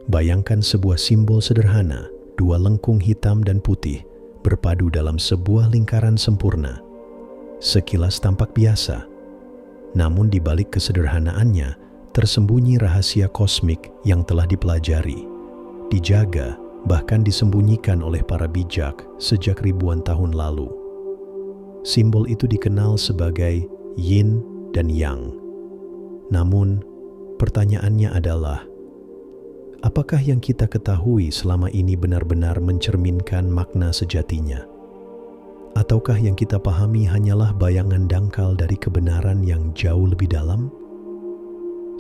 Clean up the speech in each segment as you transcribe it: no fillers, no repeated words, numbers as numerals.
Bayangkan sebuah simbol sederhana, dua lengkung hitam dan putih, berpadu dalam sebuah lingkaran sempurna. Sekilas tampak biasa, namun di balik kesederhanaannya, tersembunyi rahasia kosmik yang telah dipelajari, dijaga, bahkan disembunyikan oleh para bijak sejak ribuan tahun lalu. Simbol itu dikenal sebagai yin dan yang. Namun, pertanyaannya adalah, apakah yang kita ketahui selama ini benar-benar mencerminkan makna sejatinya? Ataukah yang kita pahami hanyalah bayangan dangkal dari kebenaran yang jauh lebih dalam?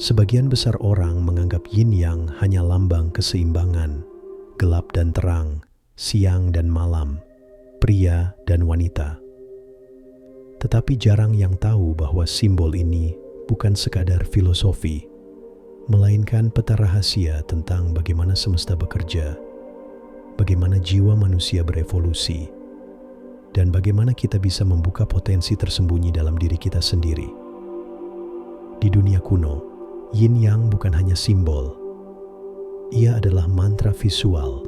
Sebagian besar orang menganggap yin-yang hanya lambang keseimbangan, gelap dan terang, siang dan malam, pria dan wanita. Tetapi jarang yang tahu bahwa simbol ini bukan sekadar filosofi, melainkan peta rahasia tentang bagaimana semesta bekerja, bagaimana jiwa manusia berevolusi, dan bagaimana kita bisa membuka potensi tersembunyi dalam diri kita sendiri. Di dunia kuno, yin-yang bukan hanya simbol. Ia adalah mantra visual,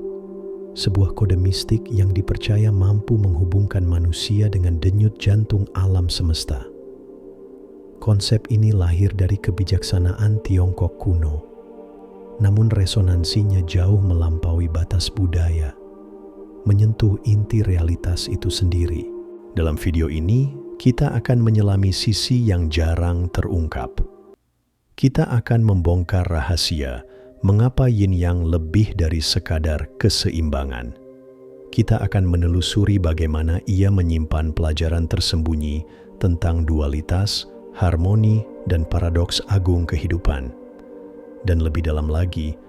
sebuah kode mistik yang dipercaya mampu menghubungkan manusia dengan denyut jantung alam semesta. Konsep ini lahir dari kebijaksanaan Tiongkok kuno, namun resonansinya jauh melampaui batas budaya, menyentuh inti realitas itu sendiri. Dalam video ini, kita akan menyelami sisi yang jarang terungkap. Kita akan membongkar rahasia mengapa yin-yang lebih dari sekadar keseimbangan. Kita akan menelusuri bagaimana ia menyimpan pelajaran tersembunyi tentang dualitas, harmoni, dan paradoks agung kehidupan. Dan lebih dalam lagi,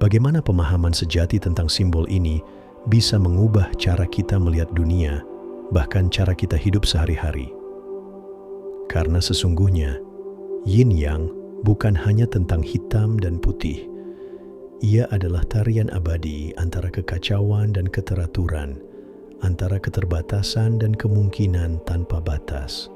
bagaimana pemahaman sejati tentang simbol ini bisa mengubah cara kita melihat dunia, bahkan cara kita hidup sehari-hari. Karena sesungguhnya, yin-yang bukan hanya tentang hitam dan putih. Ia adalah tarian abadi antara kekacauan dan keteraturan, antara keterbatasan dan kemungkinan tanpa batas.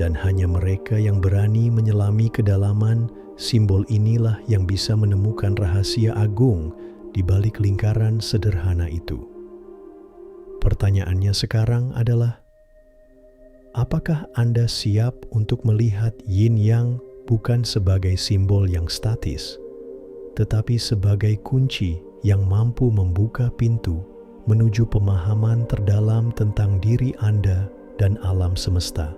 Dan hanya mereka yang berani menyelami kedalaman simbol inilah yang bisa menemukan rahasia agung di balik lingkaran sederhana itu. Pertanyaannya sekarang adalah, apakah Anda siap untuk melihat yin-yang bukan sebagai simbol yang statis, tetapi sebagai kunci yang mampu membuka pintu menuju pemahaman terdalam tentang diri Anda dan alam semesta?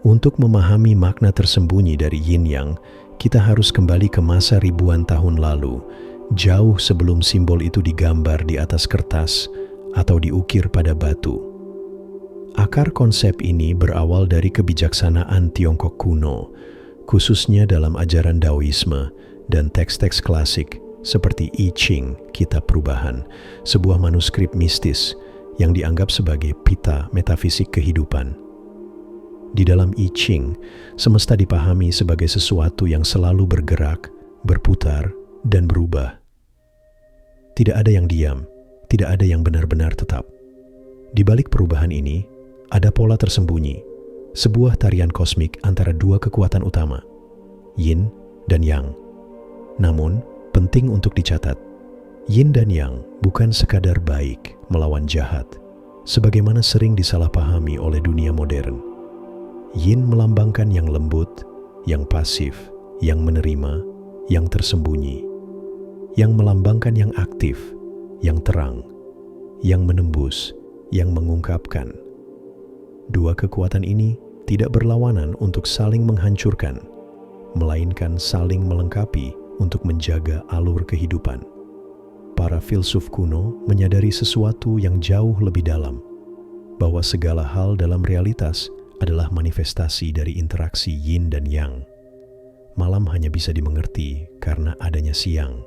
Untuk memahami makna tersembunyi dari yin-yang, kita harus kembali ke masa ribuan tahun lalu, jauh sebelum simbol itu digambar di atas kertas atau diukir pada batu. Akar konsep ini berawal dari kebijaksanaan Tiongkok kuno, khususnya dalam ajaran Daoisme dan teks-teks klasik seperti I Ching, Kitab Perubahan, sebuah manuskrip mistis yang dianggap sebagai pita metafisik kehidupan. Di dalam I Ching, semesta dipahami sebagai sesuatu yang selalu bergerak, berputar, dan berubah. Tidak ada yang diam, tidak ada yang benar-benar tetap. Di balik perubahan ini, ada pola tersembunyi, sebuah tarian kosmik antara dua kekuatan utama, yin dan yang. Namun, penting untuk dicatat, yin dan yang bukan sekadar baik melawan jahat, sebagaimana sering disalahpahami oleh dunia modern. Yin melambangkan yang lembut, yang pasif, yang menerima, yang tersembunyi. Yang melambangkan yang aktif, yang terang, yang menembus, yang mengungkapkan. Dua kekuatan ini tidak berlawanan untuk saling menghancurkan, melainkan saling melengkapi untuk menjaga alur kehidupan. Para filsuf kuno menyadari sesuatu yang jauh lebih dalam, bahwa segala hal dalam realitas adalah manifestasi dari interaksi yin dan yang. Malam hanya bisa dimengerti karena adanya siang.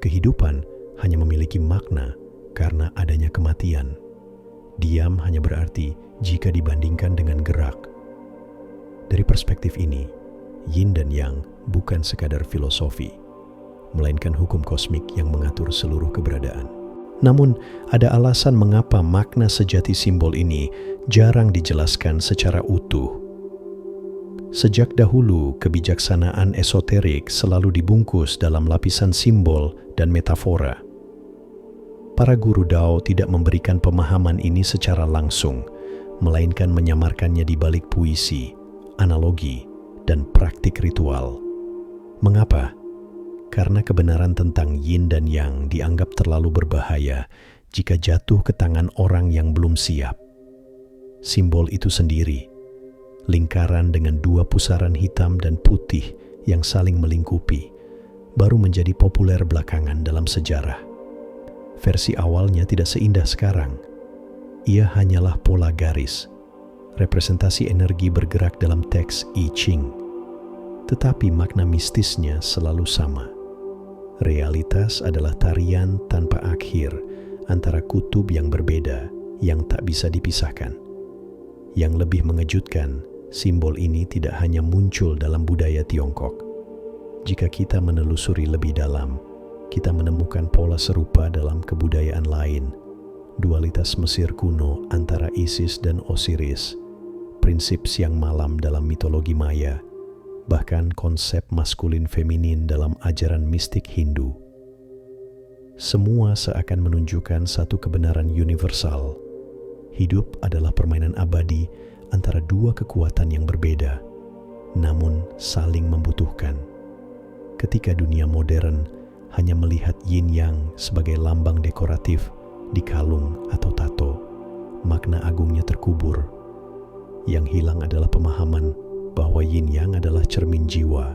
Kehidupan hanya memiliki makna karena adanya kematian. Diam hanya berarti jika dibandingkan dengan gerak. Dari perspektif ini, yin dan yang bukan sekadar filosofi, melainkan hukum kosmik yang mengatur seluruh keberadaan. Namun, ada alasan mengapa makna sejati simbol ini jarang dijelaskan secara utuh. Sejak dahulu, kebijaksanaan esoterik selalu dibungkus dalam lapisan simbol dan metafora. Para guru Dao tidak memberikan pemahaman ini secara langsung, melainkan menyamarkannya di balik puisi, analogi, dan praktik ritual. Mengapa? Karena kebenaran tentang yin dan yang dianggap terlalu berbahaya jika jatuh ke tangan orang yang belum siap. Simbol itu sendiri, lingkaran dengan dua pusaran hitam dan putih yang saling melingkupi, baru menjadi populer belakangan dalam sejarah. Versi awalnya tidak seindah sekarang. Ia hanyalah pola garis, representasi energi bergerak dalam teks I Ching. Tetapi makna mistisnya selalu sama. Realitas adalah tarian tanpa akhir antara kutub yang berbeda yang tak bisa dipisahkan. Yang lebih mengejutkan, simbol ini tidak hanya muncul dalam budaya Tiongkok. Jika kita menelusuri lebih dalam, kita menemukan pola serupa dalam kebudayaan lain. Dualitas Mesir kuno antara Isis dan Osiris, prinsip siang malam dalam mitologi Maya, bahkan konsep maskulin feminin dalam ajaran mistik Hindu. Semua seakan menunjukkan satu kebenaran universal. Hidup adalah permainan abadi antara dua kekuatan yang berbeda, namun saling membutuhkan. Ketika dunia modern hanya melihat yin-yang sebagai lambang dekoratif di kalung atau tato, makna agungnya terkubur. Yang hilang adalah pemahaman bahwa yin-yang adalah cermin jiwa,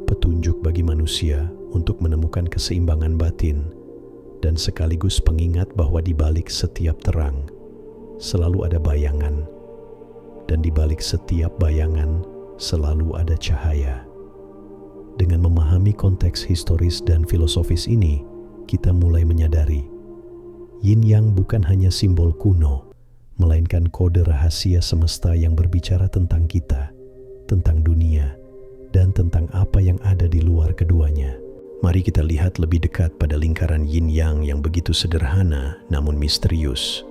petunjuk bagi manusia untuk menemukan keseimbangan batin, dan sekaligus pengingat bahwa di balik setiap terang selalu ada bayangan, dan di balik setiap bayangan selalu ada cahaya. Dengan memahami konteks historis dan filosofis ini, kita mulai menyadari yin-yang bukan hanya simbol kuno, melainkan kode rahasia semesta yang berbicara tentang kita, tentang dunia, dan tentang apa yang ada di luar keduanya. Mari kita lihat lebih dekat pada lingkaran yin-yang yang begitu sederhana namun misterius.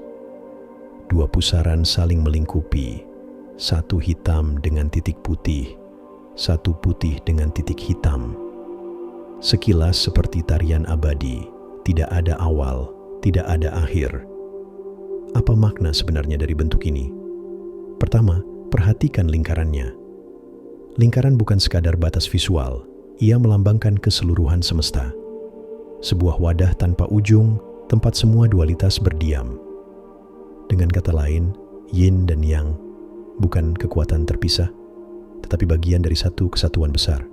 Dua pusaran saling melingkupi, satu hitam dengan titik putih, satu putih dengan titik hitam. Sekilas seperti tarian abadi, tidak ada awal, tidak ada akhir. Apa makna sebenarnya dari bentuk ini? Pertama, perhatikan lingkarannya. Lingkaran bukan sekadar batas visual, ia melambangkan keseluruhan semesta. Sebuah wadah tanpa ujung, tempat semua dualitas berdiam. Dengan kata lain, yin dan yang bukan kekuatan terpisah, tetapi bagian dari satu kesatuan besar.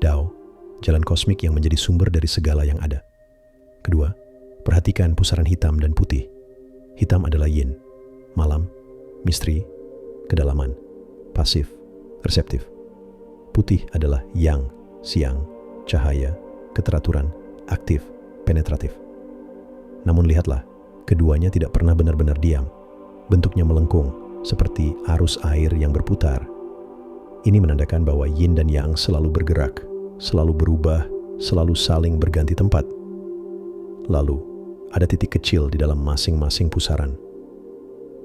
Dao, jalan kosmik yang menjadi sumber dari segala yang ada. Kedua, perhatikan pusaran hitam dan putih. Hitam adalah yin, malam, misteri, kedalaman, pasif, reseptif. Putih adalah yang, siang, cahaya, keteraturan, aktif, penetratif. Namun lihatlah, keduanya tidak pernah benar-benar diam. Bentuknya melengkung, seperti arus air yang berputar. Ini menandakan bahwa yin dan yang selalu bergerak, selalu berubah, selalu saling berganti tempat. Lalu, ada titik kecil di dalam masing-masing pusaran.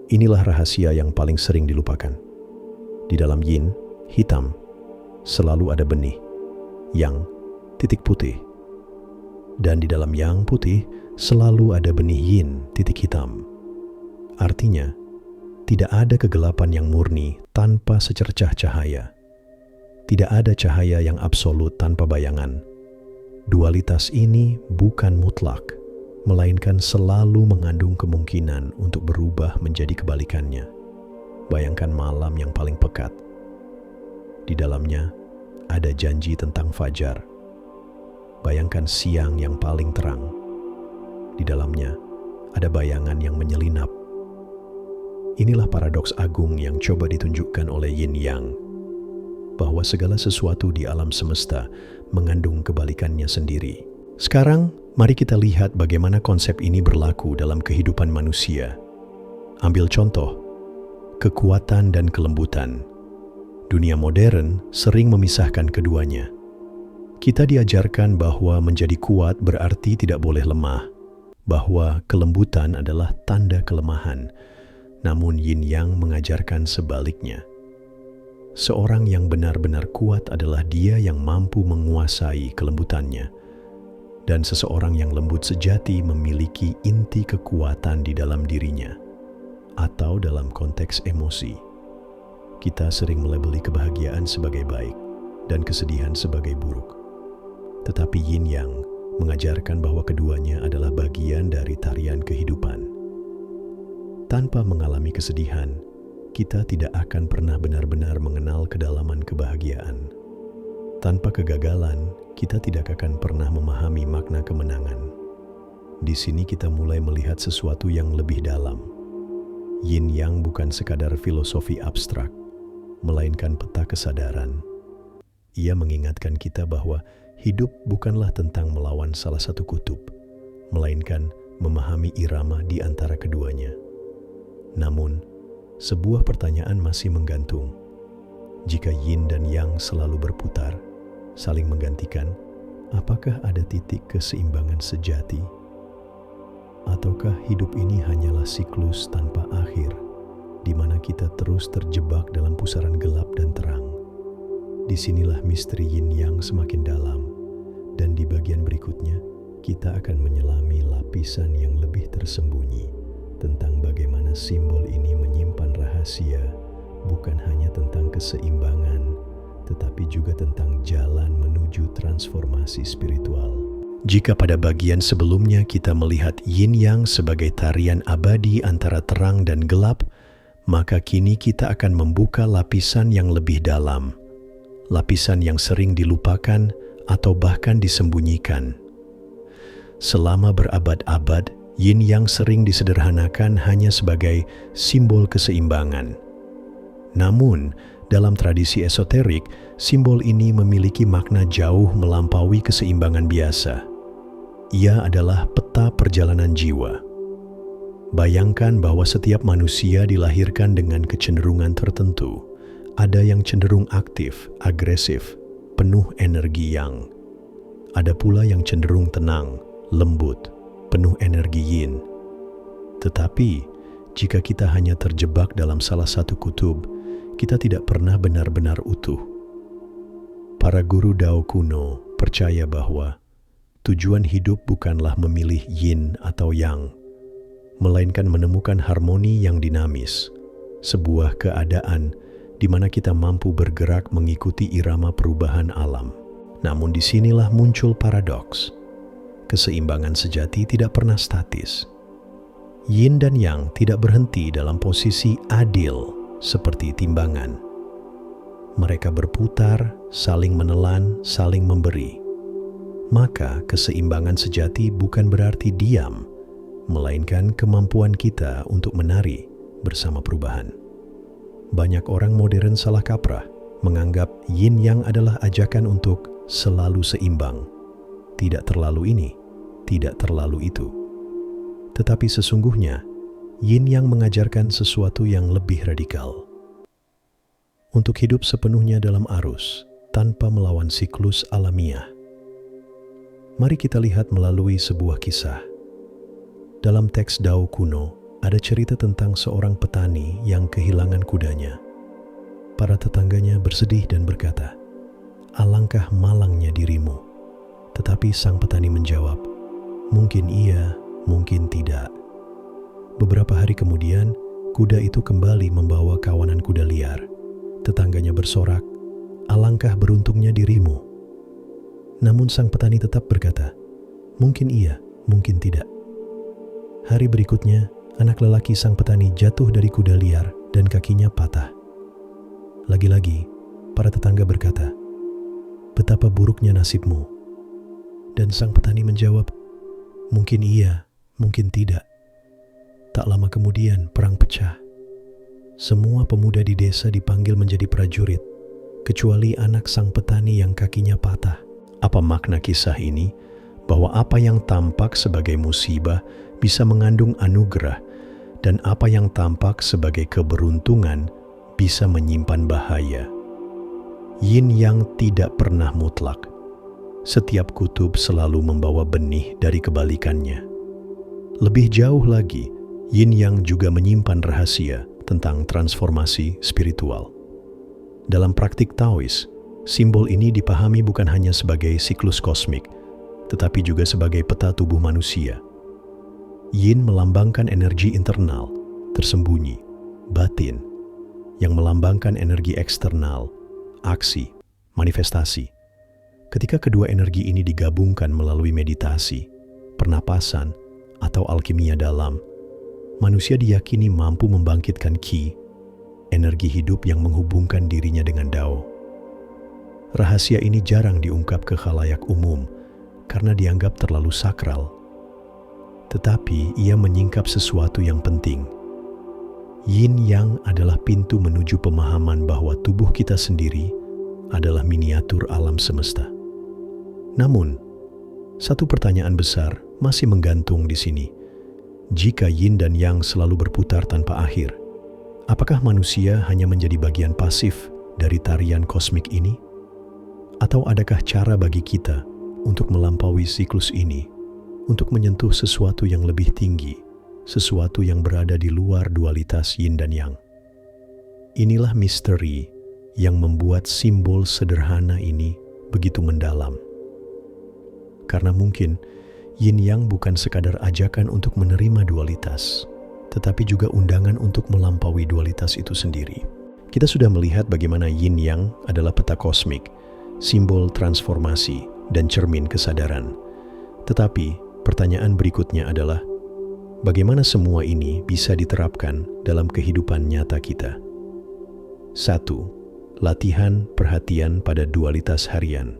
Inilah rahasia yang paling sering dilupakan. Di dalam yin, hitam, selalu ada benih. Yang, titik putih. Dan di dalam yang putih, selalu ada benih yin, titik hitam. Artinya, tidak ada kegelapan yang murni tanpa secercah cahaya. Tidak ada cahaya yang absolut tanpa bayangan. Dualitas ini bukan mutlak, melainkan selalu mengandung kemungkinan untuk berubah menjadi kebalikannya. Bayangkan malam yang paling pekat. Di dalamnya ada janji tentang fajar. Bayangkan siang yang paling terang. Di dalamnya ada bayangan yang menyelinap. Inilah paradoks agung yang coba ditunjukkan oleh Yin Yang, bahwa segala sesuatu di alam semesta mengandung kebalikannya sendiri. Sekarang, mari kita lihat bagaimana konsep ini berlaku dalam kehidupan manusia. Ambil contoh, kekuatan dan kelembutan. Dunia modern sering memisahkan keduanya. Kita diajarkan bahwa menjadi kuat berarti tidak boleh lemah, bahwa kelembutan adalah tanda kelemahan, namun Yin Yang mengajarkan sebaliknya. Seorang yang benar-benar kuat adalah dia yang mampu menguasai kelembutannya. Dan seseorang yang lembut sejati memiliki inti kekuatan di dalam dirinya. Atau dalam konteks emosi, kita sering melabeli kebahagiaan sebagai baik dan kesedihan sebagai buruk. Tetapi Yin Yang mengajarkan bahwa keduanya adalah bagian dari tarian kehidupan. Tanpa mengalami kesedihan, kita tidak akan pernah benar-benar mengenal kedalaman kebahagiaan. Tanpa kegagalan, kita tidak akan pernah memahami makna kemenangan. Di sini kita mulai melihat sesuatu yang lebih dalam. Yin Yang bukan sekadar filosofi abstrak, melainkan peta kesadaran. Ia mengingatkan kita bahwa hidup bukanlah tentang melawan salah satu kutub, melainkan memahami irama di antara keduanya. Namun, sebuah pertanyaan masih menggantung. Jika Yin dan Yang selalu berputar, saling menggantikan, apakah ada titik keseimbangan sejati? Ataukah hidup ini hanyalah siklus tanpa akhir, di mana kita terus terjebak dalam pusaran gelap dan terang? Disinilah misteri Yin Yang semakin dalam, dan di bagian berikutnya, kita akan menyelami lapisan yang lebih tersembunyi tentang bagaimana simbol ini menyimpan rahasia, bukan hanya tentang keseimbangan, tetapi juga tentang jalan menuju transformasi spiritual. Jika pada bagian sebelumnya kita melihat Yin Yang sebagai tarian abadi antara terang dan gelap, maka kini kita akan membuka lapisan yang lebih dalam, lapisan yang sering dilupakan atau bahkan disembunyikan. Selama berabad-abad, Yin Yang sering disederhanakan hanya sebagai simbol keseimbangan. Namun, dalam tradisi esoterik, simbol ini memiliki makna jauh melampaui keseimbangan biasa. Ia adalah peta perjalanan jiwa. Bayangkan bahwa setiap manusia dilahirkan dengan kecenderungan tertentu. Ada yang cenderung aktif, agresif, penuh energi Yang. Ada pula yang cenderung tenang, lembut, penuh energi Yin. Tetapi, jika kita hanya terjebak dalam salah satu kutub, kita tidak pernah benar-benar utuh. Para guru Dao kuno percaya bahwa tujuan hidup bukanlah memilih Yin atau Yang, melainkan menemukan harmoni yang dinamis, sebuah keadaan di mana kita mampu bergerak mengikuti irama perubahan alam. Namun disinilah muncul paradoks. Keseimbangan sejati tidak pernah statis. Yin dan Yang tidak berhenti dalam posisi adil seperti timbangan. Mereka berputar, saling menelan, saling memberi. Maka keseimbangan sejati bukan berarti diam, melainkan kemampuan kita untuk menari bersama perubahan. Banyak orang modern salah kaprah, menganggap Yin Yang adalah ajakan untuk selalu seimbang. Tidak terlalu ini, tidak terlalu itu. Tetapi sesungguhnya, Yin Yang mengajarkan sesuatu yang lebih radikal. Untuk hidup sepenuhnya dalam arus, tanpa melawan siklus alamiah. Mari kita lihat melalui sebuah kisah. Dalam teks Dao kuno, ada cerita tentang seorang petani yang kehilangan kudanya. Para tetangganya bersedih dan berkata, "Alangkah malangnya dirimu." Tetapi sang petani menjawab, "Mungkin iya, mungkin tidak." Beberapa hari kemudian, kuda itu kembali membawa kawanan kuda liar. Tetangganya bersorak, "Alangkah beruntungnya dirimu." Namun sang petani tetap berkata, "Mungkin iya, mungkin tidak." Hari berikutnya, anak lelaki sang petani jatuh dari kuda liar dan kakinya patah. Lagi-lagi, para tetangga berkata, "Betapa buruknya nasibmu." Dan sang petani menjawab, "Mungkin iya, mungkin tidak." Tak lama kemudian, perang pecah. Semua pemuda di desa dipanggil menjadi prajurit, kecuali anak sang petani yang kakinya patah. Apa makna kisah ini? Bahwa apa yang tampak sebagai musibah bisa mengandung anugerah, dan apa yang tampak sebagai keberuntungan bisa menyimpan bahaya. Yin Yang tidak pernah mutlak. Setiap kutub selalu membawa benih dari kebalikannya. Lebih jauh lagi, Yin Yang juga menyimpan rahasia tentang transformasi spiritual. Dalam praktik Taois, simbol ini dipahami bukan hanya sebagai siklus kosmik, tetapi juga sebagai peta tubuh manusia. Yin melambangkan energi internal, tersembunyi, batin, yang melambangkan energi eksternal, aksi, manifestasi. Ketika kedua energi ini digabungkan melalui meditasi, pernapasan, atau alkimia dalam, manusia diyakini mampu membangkitkan Qi, energi hidup yang menghubungkan dirinya dengan Dao. Rahasia ini jarang diungkap ke khalayak umum karena dianggap terlalu sakral. Tetapi ia menyingkap sesuatu yang penting. Yin-yang adalah pintu menuju pemahaman bahwa tubuh kita sendiri adalah miniatur alam semesta. Namun, satu pertanyaan besar masih menggantung di sini. Jika yin dan yang selalu berputar tanpa akhir, apakah manusia hanya menjadi bagian pasif dari tarian kosmik ini? Atau adakah cara bagi kita untuk melampaui siklus ini, untuk menyentuh sesuatu yang lebih tinggi, sesuatu yang berada di luar dualitas yin dan yang? Inilah misteri yang membuat simbol sederhana ini begitu mendalam. Karena mungkin yin-yang bukan sekadar ajakan untuk menerima dualitas, tetapi juga undangan untuk melampaui dualitas itu sendiri. Kita sudah melihat bagaimana yin-yang adalah peta kosmik, simbol transformasi, dan cermin kesadaran. Tetapi pertanyaan berikutnya adalah, bagaimana semua ini bisa diterapkan dalam kehidupan nyata kita? 1. Latihan perhatian pada dualitas harian.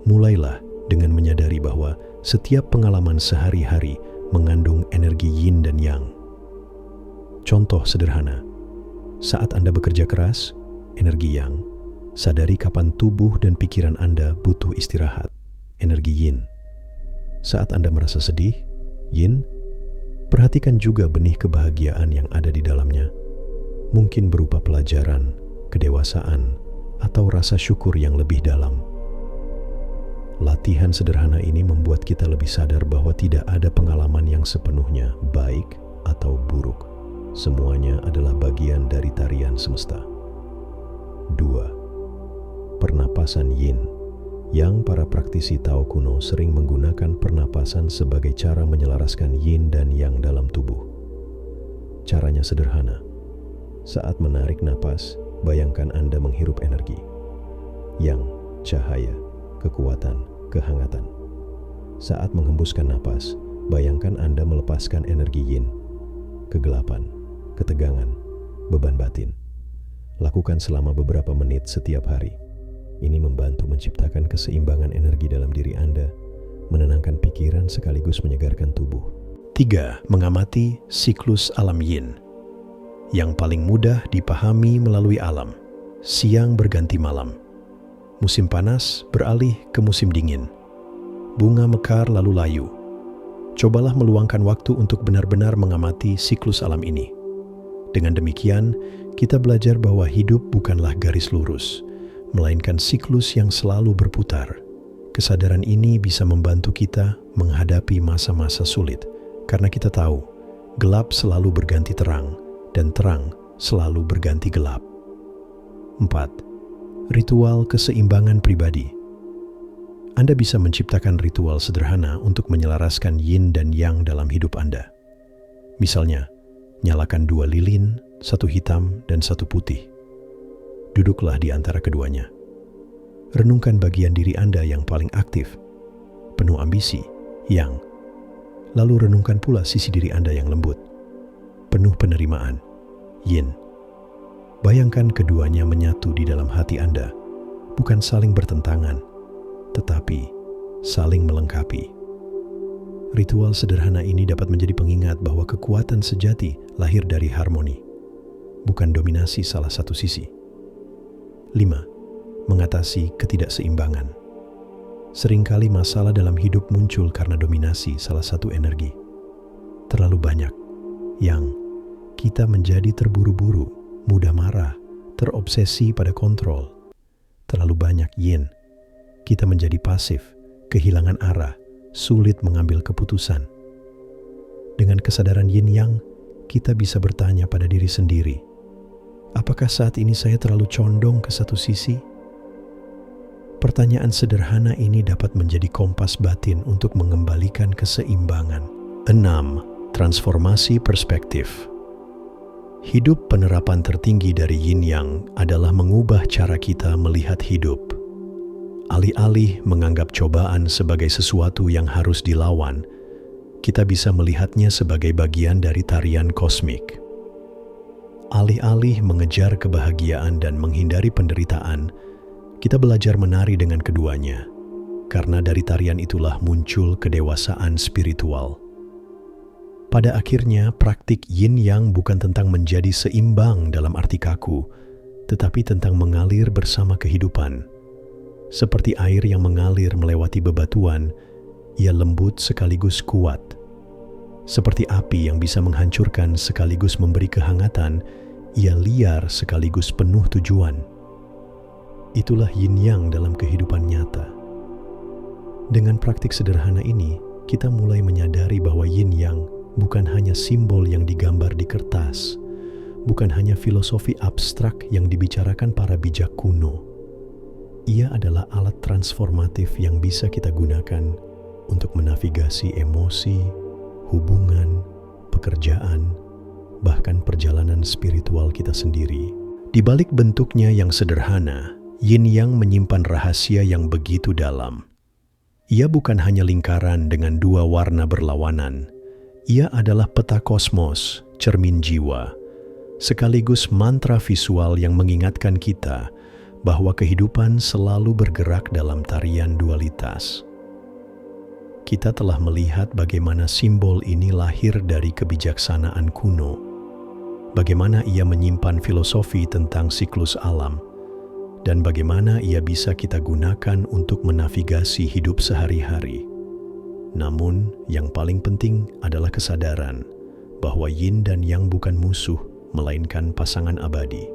Mulailah dengan menyadari bahwa setiap pengalaman sehari-hari mengandung energi yin dan yang. Contoh sederhana, saat Anda bekerja keras, energi yang. Sadari kapan tubuh dan pikiran Anda butuh istirahat, energi yin. Saat Anda merasa sedih, yin. Perhatikan juga benih kebahagiaan yang ada di dalamnya. Mungkin berupa pelajaran, kedewasaan, atau rasa syukur yang lebih dalam. Latihan sederhana ini membuat kita lebih sadar bahwa tidak ada pengalaman yang sepenuhnya baik atau buruk. Semuanya adalah bagian dari tarian semesta. 2. Pernapasan yin. Yang para praktisi Tao kuno sering menggunakan pernapasan sebagai cara menyelaraskan yin dan yang dalam tubuh. Caranya sederhana. Saat menarik napas, bayangkan Anda menghirup energi. Yang, cahaya, kekuatan, kehangatan. Saat menghembuskan napas, bayangkan Anda melepaskan energi yin, kegelapan, ketegangan, beban batin. Lakukan selama beberapa menit setiap hari. Ini membantu menciptakan keseimbangan energi dalam diri Anda, menenangkan pikiran sekaligus menyegarkan tubuh. 3. Mengamati siklus alam yin. Yang paling mudah dipahami melalui alam. Siang berganti malam. Musim panas beralih ke musim dingin. Bunga mekar lalu layu. Cobalah meluangkan waktu untuk benar-benar mengamati siklus alam ini. Dengan demikian, kita belajar bahwa hidup bukanlah garis lurus, melainkan siklus yang selalu berputar. Kesadaran ini bisa membantu kita menghadapi masa-masa sulit, karena kita tahu gelap selalu berganti terang, dan terang selalu berganti gelap. 4. Ritual keseimbangan pribadi. Anda bisa menciptakan ritual sederhana untuk menyelaraskan yin dan yang dalam hidup Anda. Misalnya, nyalakan 2 lilin, 1 hitam dan 1 putih. Duduklah di antara keduanya. Renungkan bagian diri Anda yang paling aktif, penuh ambisi, yang. Lalu renungkan pula sisi diri Anda yang lembut, penuh penerimaan, yin. Bayangkan keduanya menyatu di dalam hati Anda, bukan saling bertentangan, tetapi saling melengkapi. Ritual sederhana ini dapat menjadi pengingat bahwa kekuatan sejati lahir dari harmoni, bukan dominasi salah satu sisi. 5. Mengatasi ketidakseimbangan. Seringkali masalah dalam hidup muncul karena dominasi salah satu energi. Terlalu banyak yang kita menjadi terburu-buru, mudah marah, terobsesi pada kontrol. Terlalu banyak yin, kita menjadi pasif, kehilangan arah, sulit mengambil keputusan. Dengan kesadaran yin yang, kita bisa bertanya pada diri sendiri, Apakah saat ini saya terlalu condong ke satu sisi? Pertanyaan sederhana ini dapat menjadi kompas batin untuk mengembalikan keseimbangan. 6. Transformasi perspektif. Hidup penerapan tertinggi dari Yin Yang adalah mengubah cara kita melihat hidup. Alih-alih menganggap cobaan sebagai sesuatu yang harus dilawan, kita bisa melihatnya sebagai bagian dari tarian kosmik. Alih-alih mengejar kebahagiaan dan menghindari penderitaan, kita belajar menari dengan keduanya, karena dari tarian itulah muncul kedewasaan spiritual. Pada akhirnya, praktik Yin Yang bukan tentang menjadi seimbang dalam arti kaku, tetapi tentang mengalir bersama kehidupan. Seperti air yang mengalir melewati bebatuan, ia lembut sekaligus kuat. Seperti api yang bisa menghancurkan sekaligus memberi kehangatan, ia liar sekaligus penuh tujuan. Itulah Yin Yang dalam kehidupan nyata. Dengan praktik sederhana ini, kita mulai menyadari bahwa Yin Yang bukan hanya simbol yang digambar di kertas, bukan hanya filosofi abstrak yang dibicarakan para bijak kuno. Ia adalah alat transformatif yang bisa kita gunakan untuk menavigasi emosi, hubungan, pekerjaan, bahkan perjalanan spiritual kita sendiri. Di balik bentuknya yang sederhana, Yin Yang menyimpan rahasia yang begitu dalam. Ia bukan hanya lingkaran dengan dua warna berlawanan. Ia adalah peta kosmos, cermin jiwa, sekaligus mantra visual yang mengingatkan kita bahwa kehidupan selalu bergerak dalam tarian dualitas. Kita telah melihat bagaimana simbol ini lahir dari kebijaksanaan kuno, bagaimana ia menyimpan filosofi tentang siklus alam, dan bagaimana ia bisa kita gunakan untuk menavigasi hidup sehari-hari. Namun, yang paling penting adalah kesadaran bahwa Yin dan Yang bukan musuh, melainkan pasangan abadi.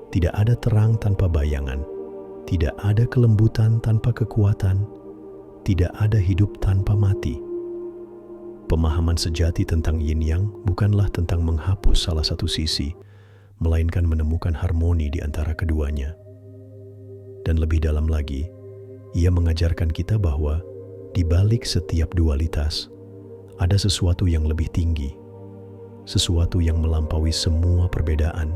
Tidak ada terang tanpa bayangan, tidak ada kelembutan tanpa kekuatan, tidak ada hidup tanpa mati. Pemahaman sejati tentang Yin Yang bukanlah tentang menghapus salah satu sisi, melainkan menemukan harmoni di antara keduanya. Dan lebih dalam lagi, ia mengajarkan kita bahwa di balik setiap dualitas, ada sesuatu yang lebih tinggi, sesuatu yang melampaui semua perbedaan,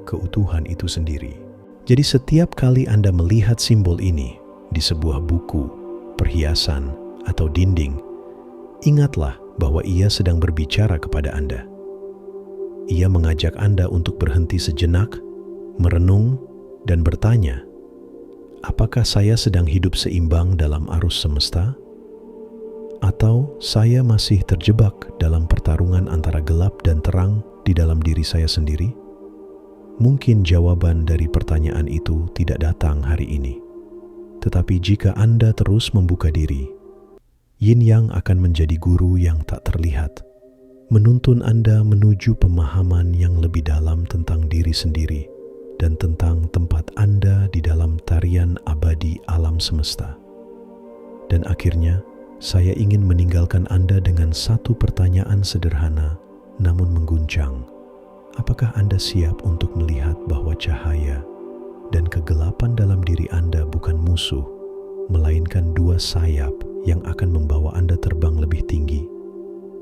keutuhan itu sendiri. Jadi setiap kali Anda melihat simbol ini di sebuah buku, perhiasan, atau dinding, ingatlah bahwa ia sedang berbicara kepada Anda. Ia mengajak Anda untuk berhenti sejenak, merenung, dan bertanya, apakah saya sedang hidup seimbang dalam arus semesta? Atau saya masih terjebak dalam pertarungan antara gelap dan terang di dalam diri saya sendiri? Mungkin jawaban dari pertanyaan itu tidak datang hari ini. Tetapi jika Anda terus membuka diri, Yin Yang akan menjadi guru yang tak terlihat, menuntun Anda menuju pemahaman yang lebih dalam tentang diri sendiri dan tentang tempat Anda di dalam tarian abadi alam semesta. Dan akhirnya, saya ingin meninggalkan Anda dengan satu pertanyaan sederhana namun mengguncang. Apakah Anda siap untuk melihat bahwa cahaya dan kegelapan dalam diri Anda bukan musuh, melainkan dua sayap yang akan membawa Anda terbang lebih tinggi?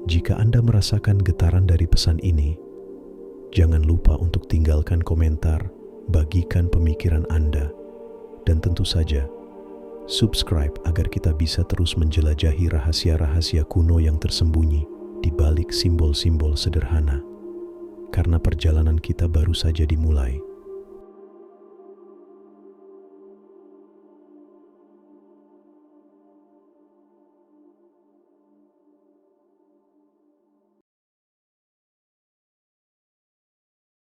Jika Anda merasakan getaran dari pesan ini, jangan lupa untuk tinggalkan komentar, bagikan pemikiran Anda, dan tentu saja, subscribe agar kita bisa terus menjelajahi rahasia-rahasia kuno yang tersembunyi di balik simbol-simbol sederhana. Karena perjalanan kita baru saja dimulai.